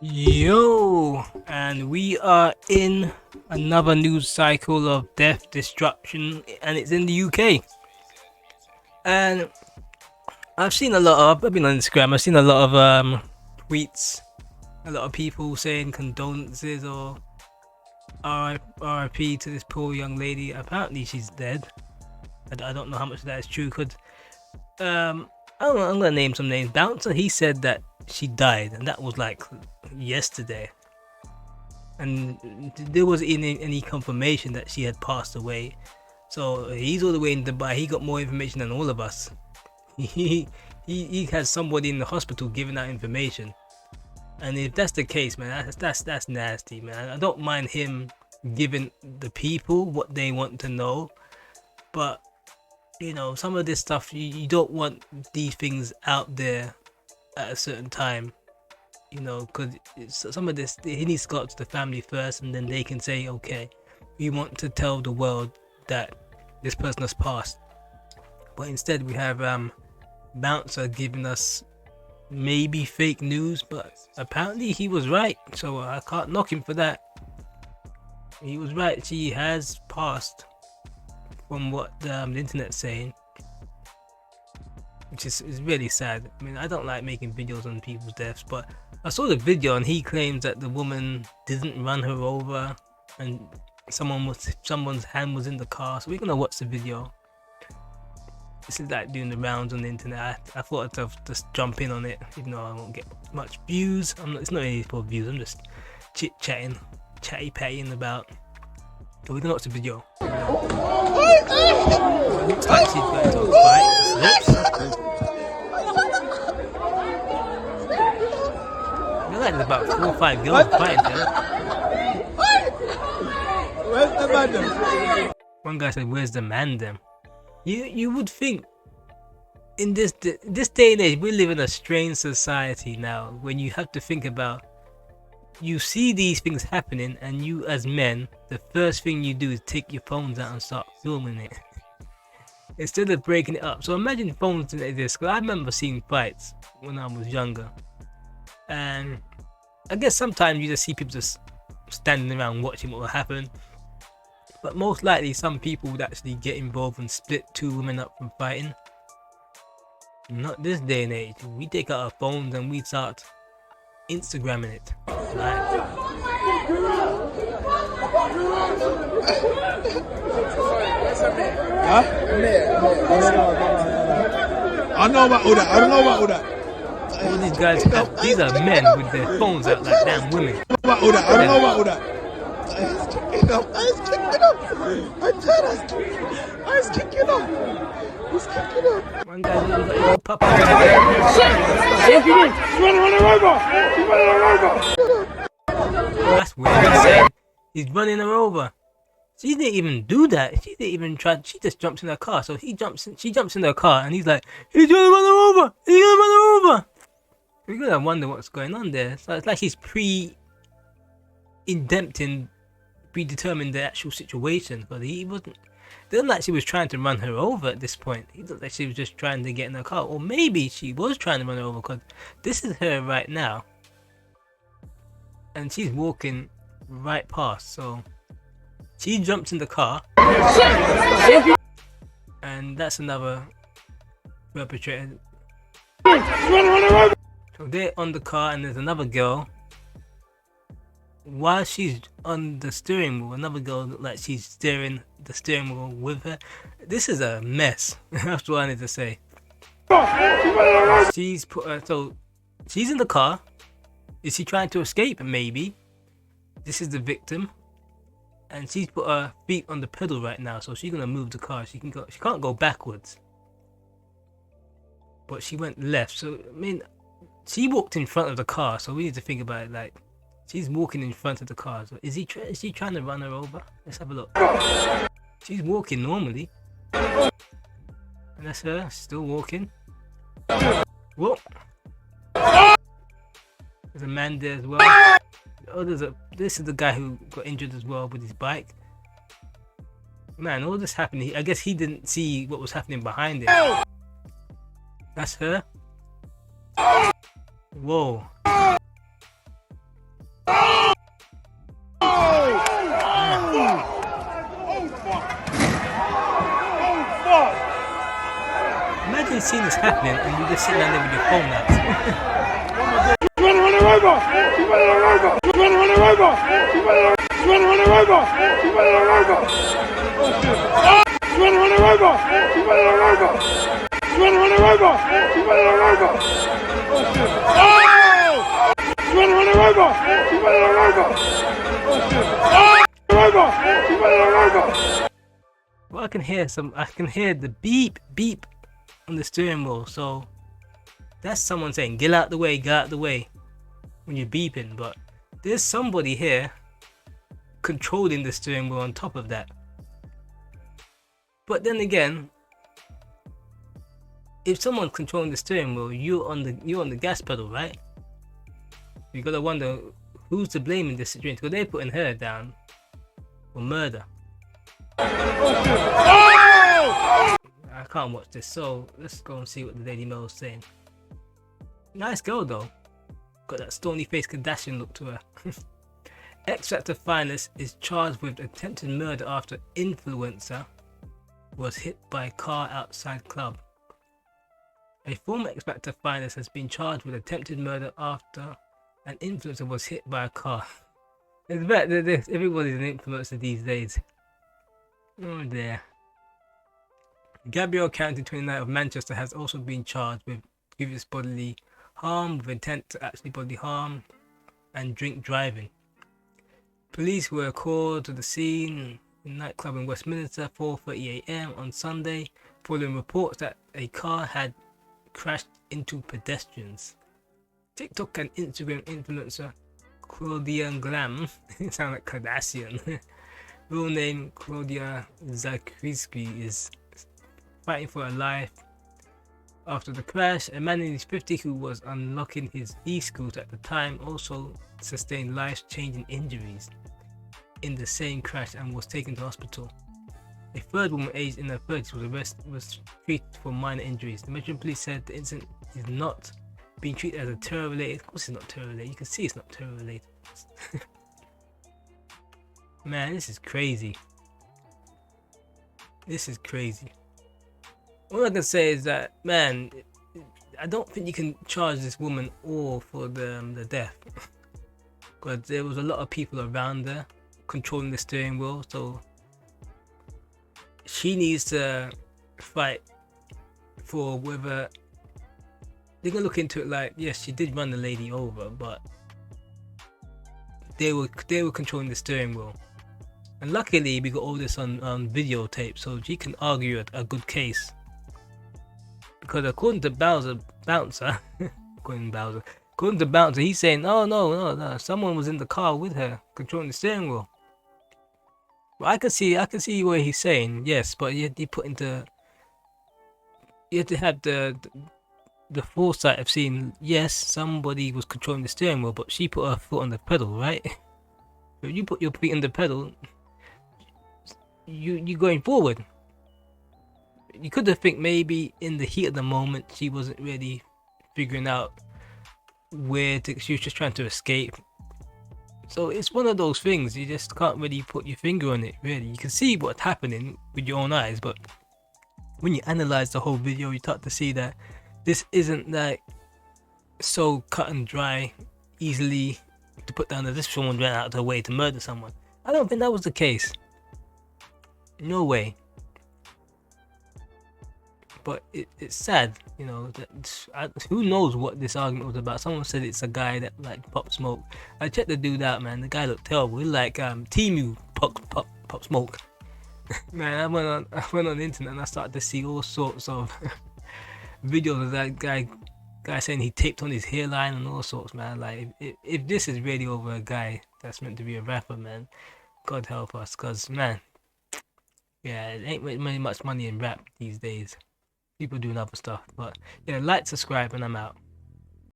Yo, and we are in another news cycle of death, destruction, and it's in the UK. And I've been on Instagram, I've seen a lot of tweets, a lot of people saying condolences or RIP to this poor young lady. Apparently she's dead. I don't know how much of that is true. I don't know, I'm gonna name some names. Bouncer, he said that she died, and that was like yesterday. And there wasn't any confirmation that she had passed away. So he's all the way in Dubai. He got more information than all of us. He has somebody in the hospital giving out information. And if that's the case, man, that's nasty, man. I don't mind him giving the people what they want to know, but you know, some of this stuff you don't want these things out there at a certain time. You know, because some of this he needs to go up to the family first, and then they can say, okay, we want to tell the world that this person has passed. But instead, we have Bouncer giving us maybe fake news, but apparently he was right, so I can't knock him for that. He was right. She has passed, from what the internet's saying, which is really sad. I mean, I don't like making videos on people's deaths, but I saw the video and he claims that the woman didn't run her over and someone's hand was in the car. So we're gonna watch the video. This is like doing the rounds on the internet. I thought I'd just jump in on it, even though I won't get much views. It's not really for views. I'm just chatty-pattying about. So we're gonna watch the video. It looks like she's going to fight. Like there's about 4 or 5 girls fighting there. Where's the madam? One guy said, "Where's the man then?" You would think in this day and age we live in a strange society now, when you have to think about, you see these things happening and you as men, the first thing you do is take your phones out and start filming it instead of breaking it up. So imagine phones like this, because I remember seeing fights when I was younger, and I guess sometimes you just see people just standing around watching what will happen, but most likely some people would actually get involved and split 2 women up from fighting. Not this day and age. We take out our phones and we start Instagramming it. Right? Huh? I know about all that. I don't know about all that. All these guys, these are men with their phones out like damn women. I don't know about all that. I was kicking up. I was kicking up. One guy's got a puppy. That's weird. He said he's running her over. She didn't even do that. She didn't even try. She just jumps in her car. So she jumps in her car, and he's like, "He's gonna run her over. He's gonna run her over." We're gonna wonder what's going on there. So it's like he's predetermined the actual situation, but he wasn't. It doesn't like she was trying to run her over at this point. He looked like she was just trying to get in her car, or maybe she was trying to run her over, because this is her right now, and she's walking right past. So she jumps in the car, and that's another perpetrator. So they're on the car, and there's another girl. While she's on the steering wheel, another girl looks like she's steering the steering wheel with her. This is a mess. That's what I need to say. She's in the car. Is she trying to escape? Maybe. This is the victim, and she's put her feet on the pedal right now, so she's gonna move the car. She can't go backwards, but she went left. So I mean, she walked in front of the car, so we need to think about it like she's walking in front of the car. So is she trying to run her over? Let's have a look. She's walking normally, and that's her still walking. Whoa! There's a man there as well. Oh, this is the guy who got injured as well with his bike. Man, all this happened. I guess he didn't see what was happening behind him. That's her. Whoa. literally seen this happening, and you're just sitting down there with your phone out. You wanna run her over? You wanna run her over? You wanna run her over? You wanna run her over? You wanna run her over? Oh shit! You wanna run her over? You wanna run her over? You wanna run her over? You wanna run her over? Oh shit! You wanna run her over? You wanna run her over? Oh shit! Over! You wanna run her over? Well, I can hear the beep beep on the steering wheel. So that's someone saying, "Get out the way, get out the way," when you're beeping. But there's somebody here controlling the steering wheel on top of that. But then again, if someone's controlling the steering wheel, you're on the gas pedal, right? You gotta wonder who's to blame in this situation, because they're putting her down for murder. I can't watch this, so let's go and see what the Daily Mail is saying. Nice girl though, got that stony faced Kardashian look to her. X Factor finalist is charged with attempted murder after influencer was hit by a car outside club. A former X Factor finalist has been charged with attempted murder after an influencer was hit by a car. It's bet that everybody's an influencer these days. Oh dear. Gabrielle County 29 of Manchester has also been charged with grievous bodily harm with intent to actually bodily harm and drink driving. Police were called to the scene in a nightclub in Westminster 4:30 AM on Sunday following reports that a car had crashed into pedestrians. TikTok and Instagram influencer Claudia Glam, sound like Kardashian, real name Claudia Zakrisky, is fighting for her life after the crash. A man in his 50s who was unlocking his e-scooter at the time also sustained life-changing injuries in the same crash and was taken to hospital. A third woman aged in her 30s was treated for minor injuries. The Metropolitan Police said the incident is not being treated as a terror related. Of course it's not terror related. You can see it's not terror related. Man, this is crazy. This is crazy. All I can say is that, man, I don't think you can charge this woman all for the death. Because there was a lot of people around her controlling the steering wheel, so she needs to fight for whether they're gonna look into it. Like, yes, she did run the lady over, but they were controlling the steering wheel, and luckily we got all this on videotape, so she can argue a good case. Because according to Bouncer, according to Bouncer, he's saying, no, someone was in the car with her controlling the steering wheel. Well, I can see what he's saying, yes, but you have to have the foresight of seeing, yes, somebody was controlling the steering wheel, but she put her foot on the pedal, right? If you put your feet on the pedal, you're going forward. You could have think maybe in the heat of the moment she wasn't really figuring out she was just trying to escape. So it's one of those things, you just can't really put your finger on it, really. You can see what's happening with your own eyes, but when you analyze the whole video, you start to see that this isn't like so cut and dry, easily to put down that this someone ran out of their way to murder someone. I don't think that was the case. No way. But it's sad, you know, that who knows what this argument was about. Someone said it's a guy that like Pop Smoke. I checked the dude out, man. The guy looked terrible. He like Temu Pop Smoke. Man, I went on the internet and I started to see all sorts of videos of that guy saying he taped on his hairline and all sorts, man. Like if this is really over a guy that's meant to be a rapper, man, God help us, cause man, yeah, it ain't really much money in rap these days. People doing other stuff, but yeah, like, subscribe, and I'm out.